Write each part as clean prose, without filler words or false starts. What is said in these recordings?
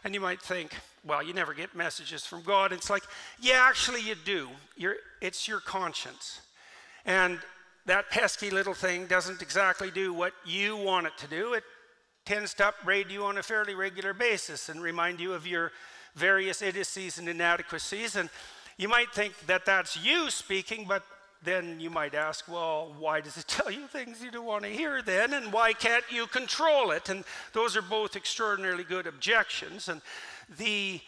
And you might think, well, you never get messages from God. It's like, yeah, actually you do. It's your conscience. And that pesky little thing doesn't exactly do what you want it to do. It tends to upbraid you on a fairly regular basis and remind you of your various idiocies and inadequacies. And you might think that that's you speaking, but then you might ask, well, why does it tell you things you don't want to hear then? And why can't you control it? And those are both extraordinarily good objections. And the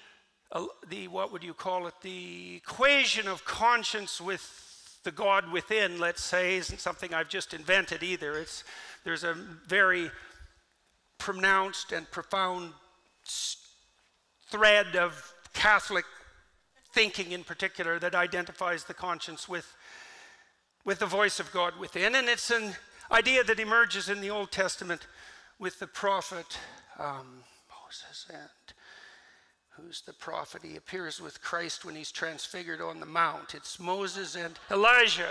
what would you call it? The equation of conscience with the God within, let's say, isn't something I've just invented either. There's a very pronounced and profound thread of Catholic thinking in particular that identifies the conscience with the voice of God within. And it's an idea that emerges in the Old Testament with the prophet Moses. And who's the prophet? He appears with Christ when he's transfigured on the mount. It's Moses and Elijah,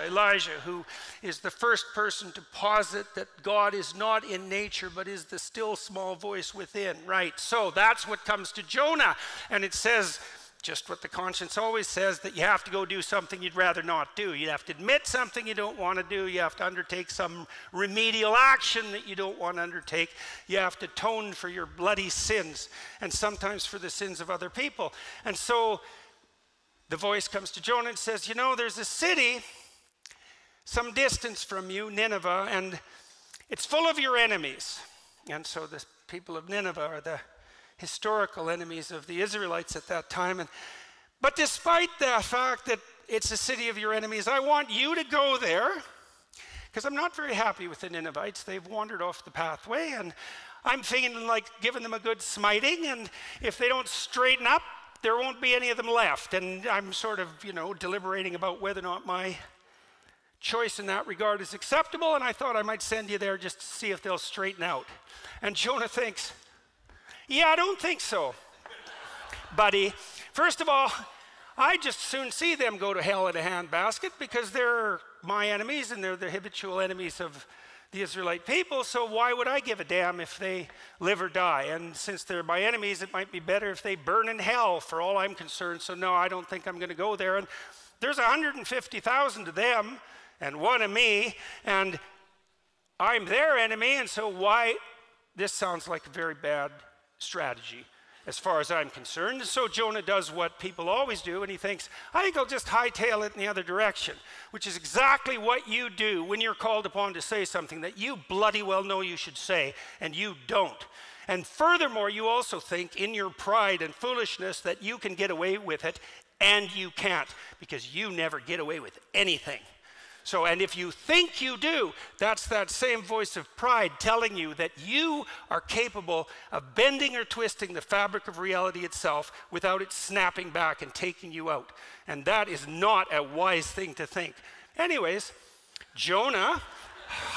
who is the first person to posit that God is not in nature, but is the still small voice within. Right, so that's what comes to Jonah. And it says, just what the conscience always says, that you have to go do something you'd rather not do. You have to admit something you don't want to do. You have to undertake some remedial action that you don't want to undertake. You have to atone for your bloody sins, and sometimes for the sins of other people. And so the voice comes to Jonah and says, you know, there's a city some distance from you, Nineveh, and it's full of your enemies. And so the people of Nineveh are the historical enemies of the Israelites at that time. But despite the fact that it's a city of your enemies, I want you to go there, because I'm not very happy with the Ninevites. They've wandered off the pathway, and I'm feeling like giving them a good smiting, and if they don't straighten up, there won't be any of them left. And I'm sort of, deliberating about whether or not my choice in that regard is acceptable, and I thought I might send you there just to see if they'll straighten out. And Jonah thinks, yeah, I don't think so, buddy. First of all, I just soon see them go to hell in a handbasket, because they're my enemies and they're the habitual enemies of the Israelite people. So why would I give a damn if they live or die? And since they're my enemies, it might be better if they burn in hell for all I'm concerned. So no, I don't think I'm going to go there. And there's 150,000 of them and one of me, and I'm their enemy. And so why? This sounds like a very bad strategy as far as I'm concerned. And so Jonah does what people always do, and he thinks, I think I'll just hightail it in the other direction, which is exactly what you do when you're called upon to say something that you bloody well know you should say, and you don't. And furthermore, you also think in your pride and foolishness that you can get away with it, and you can't, because you never get away with anything. So, and if you think you do, that's that same voice of pride telling you that you are capable of bending or twisting the fabric of reality itself without it snapping back and taking you out. And that is not a wise thing to think. Anyways, Jonah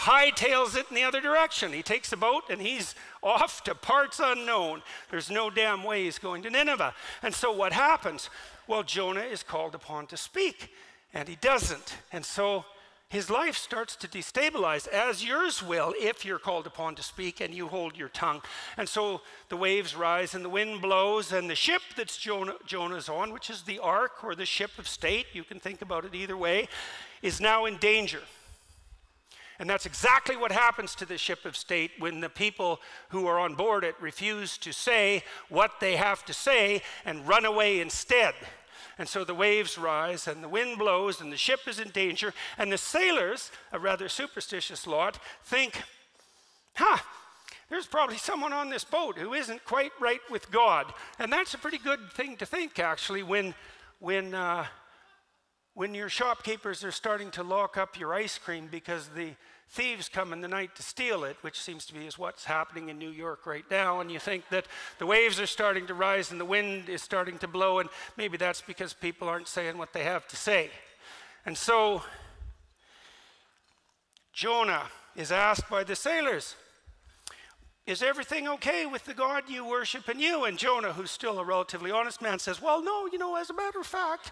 hightails it in the other direction. He takes a boat and he's off to parts unknown. There's no damn way he's going to Nineveh. And so what happens? Well, Jonah is called upon to speak, and he doesn't. And so his life starts to destabilize, as yours will if you're called upon to speak and you hold your tongue. And so the waves rise and the wind blows, and the ship that's Jonah's on, which is the ark or the ship of state, you can think about it either way, is now in danger. And that's exactly what happens to the ship of state when the people who are on board it refuse to say what they have to say and run away instead. And so the waves rise and the wind blows and the ship is in danger, and the sailors, a rather superstitious lot, think, there's probably someone on this boat who isn't quite right with God. And that's a pretty good thing to think, actually, when your shopkeepers are starting to lock up your ice cream because the thieves come in the night to steal it, which seems to be what's happening in New York right now, and you think that the waves are starting to rise and the wind is starting to blow, and maybe that's because people aren't saying what they have to say. And so Jonah is asked by the sailors, is everything okay with the God you worship in you? And Jonah, who's still a relatively honest man, says, well, no, as a matter of fact,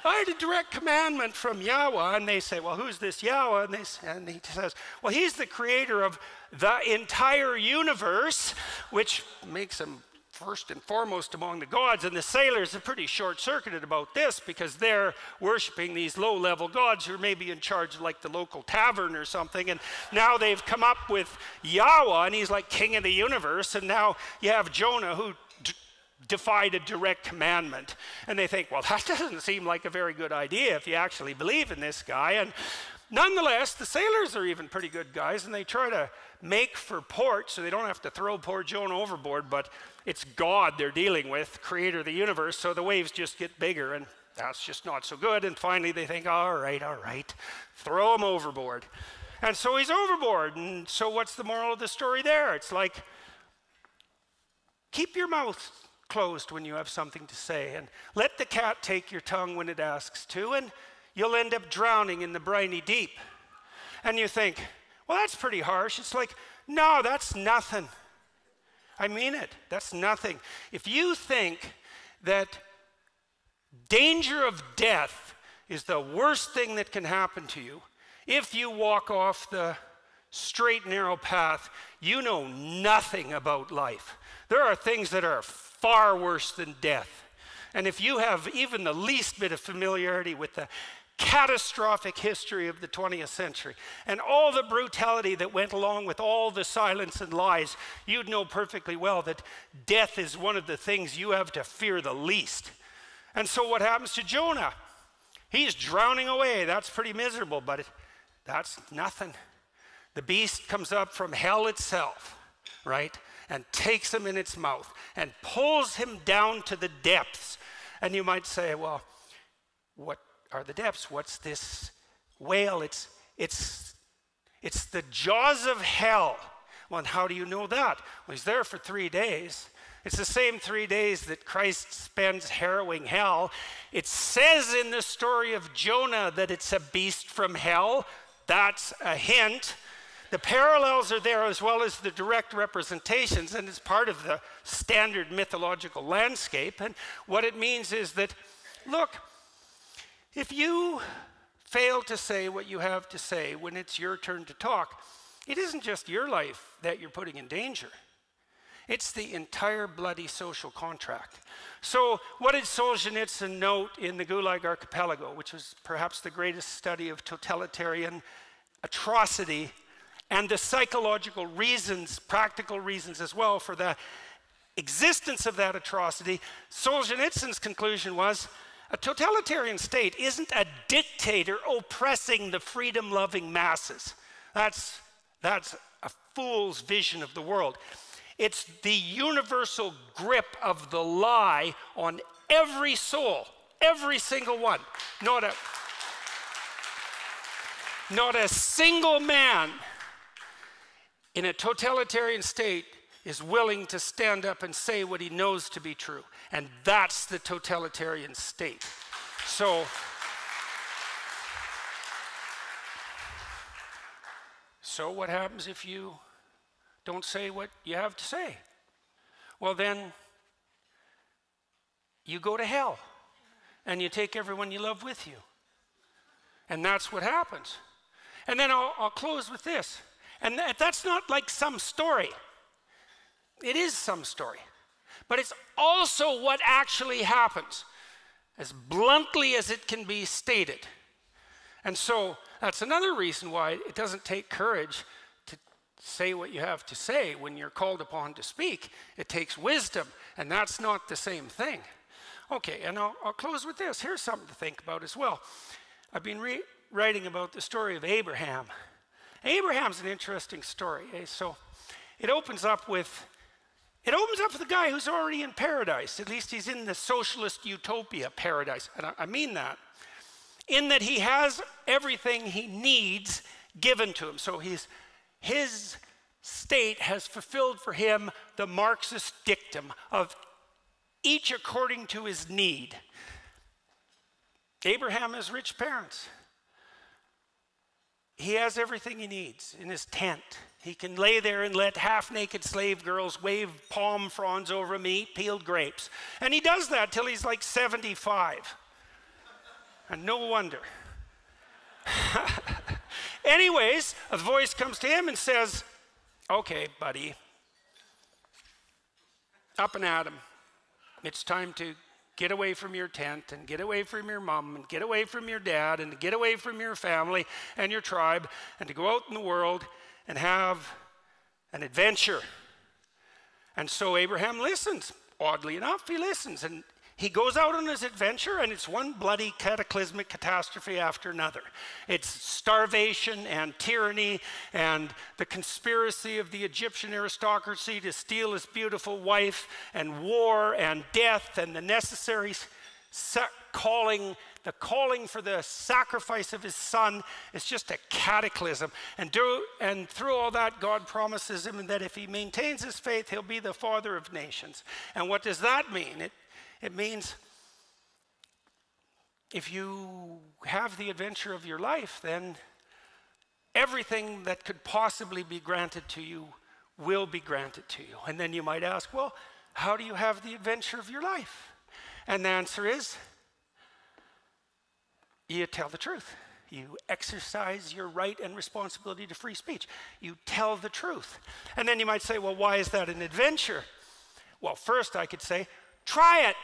I had a direct commandment from Yahweh. And they say, well, who's this Yahweh? And he says, well, he's the creator of the entire universe, which makes him first and foremost among the gods, and the sailors are pretty short-circuited about this because they're worshiping these low-level gods who are maybe in charge of like the local tavern or something, and now they've come up with Yahweh, and he's like king of the universe, and now you have Jonah who defied a direct commandment, and they think, well, that doesn't seem like a very good idea if you actually believe in this guy. And nonetheless, the sailors are even pretty good guys, and they try to make for port so they don't have to throw poor Jonah overboard, but it's God they're dealing with, creator of the universe, so the waves just get bigger, and that's just not so good. And finally they think, all right, throw him overboard. And so he's overboard, and so what's the moral of the story there? It's like, keep your mouth closed when you have something to say, and let the cat take your tongue when it asks to, and you'll end up drowning in the briny deep. And you think, well, that's pretty harsh. It's like, no, that's nothing. I mean it. That's nothing. If you think that danger of death is the worst thing that can happen to you, if you walk off the straight, narrow path, you know nothing about life. There are things that are far worse than death. And if you have even the least bit of familiarity with the catastrophic history of the 20th century and all the brutality that went along with all the silence and lies, you'd know perfectly well that death is one of the things you have to fear the least. And so what happens to Jonah? He's drowning away. That's pretty miserable, but that's nothing. The beast comes up from hell itself, right, and takes him in its mouth and pulls him down to the depths. And you might say, well, what are the depths? What's this whale? It's the jaws of hell. Well, and how do you know that? Well, he's there for 3 days. It's the same 3 days that Christ spends harrowing hell. It says in the story of Jonah that it's a beast from hell. That's a hint. The parallels are there as well as the direct representations, and it's part of the standard mythological landscape. And what it means is that, look, if you fail to say what you have to say when it's your turn to talk, it isn't just your life that you're putting in danger. It's the entire bloody social contract. So what did Solzhenitsyn note in the Gulag Archipelago, which was perhaps the greatest study of totalitarian atrocity and the psychological reasons, practical reasons as well for the existence of that atrocity? Solzhenitsyn's conclusion was, a totalitarian state isn't a dictator oppressing the freedom-loving masses. That's a fool's vision of the world. It's the universal grip of the lie on every soul, every single one. Not a single man in a totalitarian state is willing to stand up and say what he knows to be true. And that's the totalitarian state. So what happens if you don't say what you have to say? Well, then you go to hell and you take everyone you love with you. And that's what happens. And then I'll close with this. And that's not like some story. It is some story. But it's also what actually happens, as bluntly as it can be stated. And so that's another reason why it doesn't take courage to say what you have to say when you're called upon to speak. It takes wisdom, and that's not the same thing. Okay, and I'll close with this. Here's something to think about as well. I've been writing about the story of Abraham. Abraham's an interesting story. So it opens up with a guy who's already in paradise. At least he's in the socialist utopia paradise. And I mean that. In that he has everything he needs given to him. So his state has fulfilled for him the Marxist dictum of each according to his need. Abraham has rich parents. He has everything he needs in his tent. He can lay there and let half-naked slave girls wave palm fronds over him, eat peeled grapes. And he does that till he's like 75. And no wonder. Anyways, a voice comes to him and says, okay, buddy, up and at 'em. It's time to get away from your tent and get away from your mom and get away from your dad and get away from your family and your tribe and to go out in the world and have an adventure. And so Abraham listens. Oddly enough, he listens. And he goes out on his adventure, and it's one bloody cataclysmic catastrophe after another. It's starvation and tyranny and the conspiracy of the Egyptian aristocracy to steal his beautiful wife, and war and death and the necessary calling for the sacrifice of his son. Is just a cataclysm. And through all that, God promises him that if he maintains his faith, he'll be the father of nations. And what does that mean? It means if you have the adventure of your life, then everything that could possibly be granted to you will be granted to you. And then you might ask, well, how do you have the adventure of your life? And the answer is, you tell the truth. You exercise your right and responsibility to free speech. You tell the truth. And then you might say, well, why is that an adventure? Well, first I could say, try it.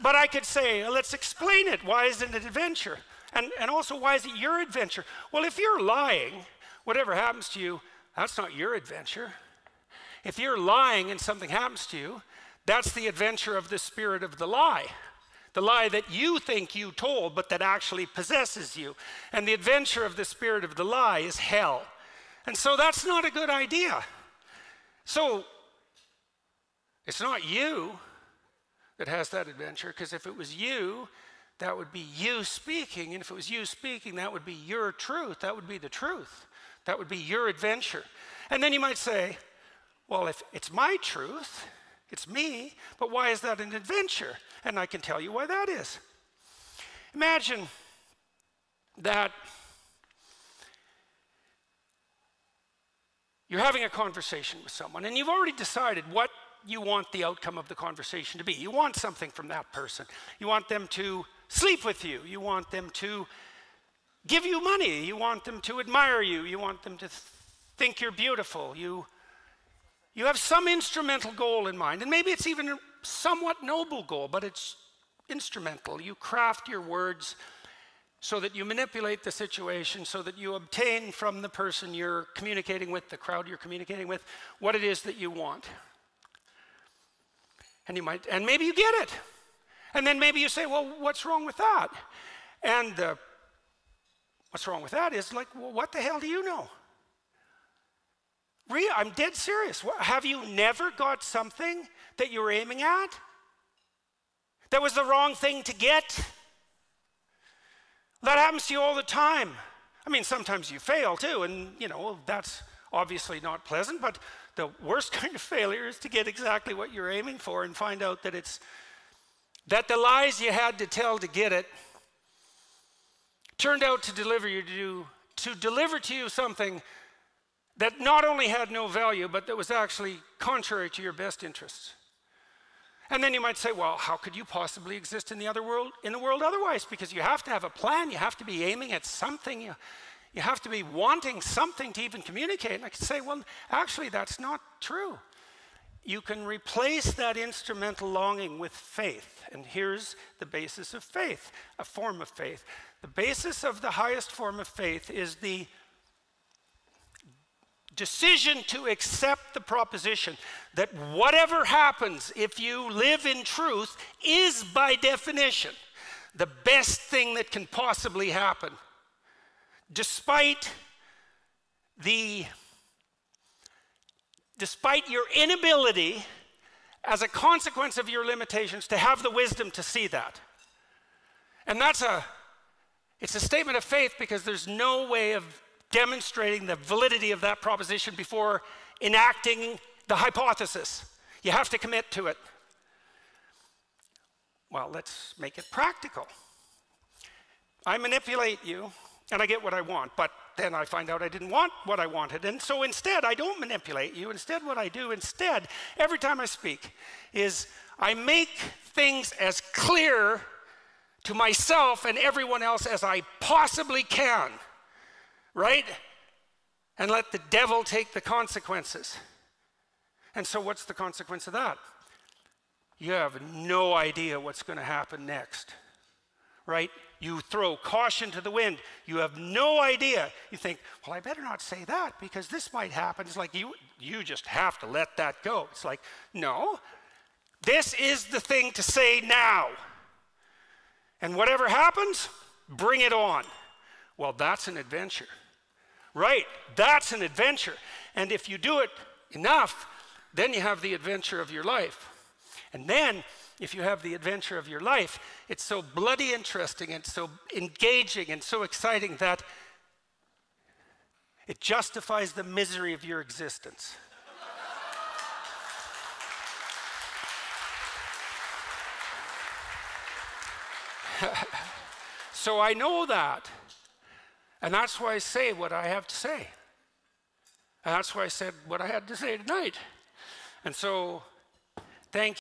But I could say, let's explain it. Why is it an adventure? And also, why is it your adventure? Well, if you're lying, whatever happens to you, that's not your adventure. If you're lying and something happens to you, that's the adventure of the spirit of the lie. The lie that you think you told, but that actually possesses you. And the adventure of the spirit of the lie is hell. And so that's not a good idea. So it's not you that has that adventure, because if it was you, that would be you speaking. And if it was you speaking, that would be your truth. That would be the truth. That would be your adventure. And then you might say, well, if it's my truth, it's me, but why is that an adventure? And I can tell you why that is. Imagine that you're having a conversation with someone, and you've already decided what you want the outcome of the conversation to be. You want something from that person. You want them to sleep with you. You want them to give you money. You want them to admire you. You want them to think you're beautiful. You have some instrumental goal in mind, and maybe it's even a somewhat noble goal, but it's instrumental. You craft your words so that you manipulate the situation, so that you obtain from the person you're communicating with, the crowd you're communicating with, what it is that you want. And maybe you get it. And then maybe you say, well, what's wrong with that? And what's wrong with that is like, well, what the hell do you know? Really, I'm dead serious. Have you never got something that you were aiming at that was the wrong thing to get? That happens to you all the time. I mean, sometimes you fail too, and that's obviously not pleasant, but the worst kind of failure is to get exactly what you're aiming for and find out that the lies you had to tell to get it turned out to deliver to you something that not only had no value, but that was actually contrary to your best interests. And then you might say, well, how could you possibly exist in the world otherwise? Because you have to have a plan. You have to be aiming at something. You have to be wanting something to even communicate. And I could say, well, actually, that's not true. You can replace that instrumental longing with faith. And here's the basis of faith, a form of faith. The basis of the highest form of faith is the decision to accept the proposition that whatever happens if you live in truth is by definition the best thing that can possibly happen, despite your inability as a consequence of your limitations to have the wisdom to see that. And it's a statement of faith, because there's no way of demonstrating the validity of that proposition before enacting the hypothesis. You have to commit to it. Well, let's make it practical. I manipulate you, and I get what I want, but then I find out I didn't want what I wanted, and so instead I don't manipulate you. Instead, what I do every time I speak, is I make things as clear to myself and everyone else as I possibly can. Right? And let the devil take the consequences. And so what's the consequence of that? You have no idea what's going to happen next, right? You throw caution to the wind. You have no idea. You think, well, I better not say that because this might happen. It's like you just have to let that go. It's like, no, this is the thing to say now. And whatever happens, bring it on. Well, that's an adventure, right? That's an adventure. And if you do it enough, then you have the adventure of your life. And then, if you have the adventure of your life, it's so bloody interesting and so engaging and so exciting that it justifies the misery of your existence. So I know that. And that's why I say what I have to say. And that's why I said what I had to say tonight. And so, thank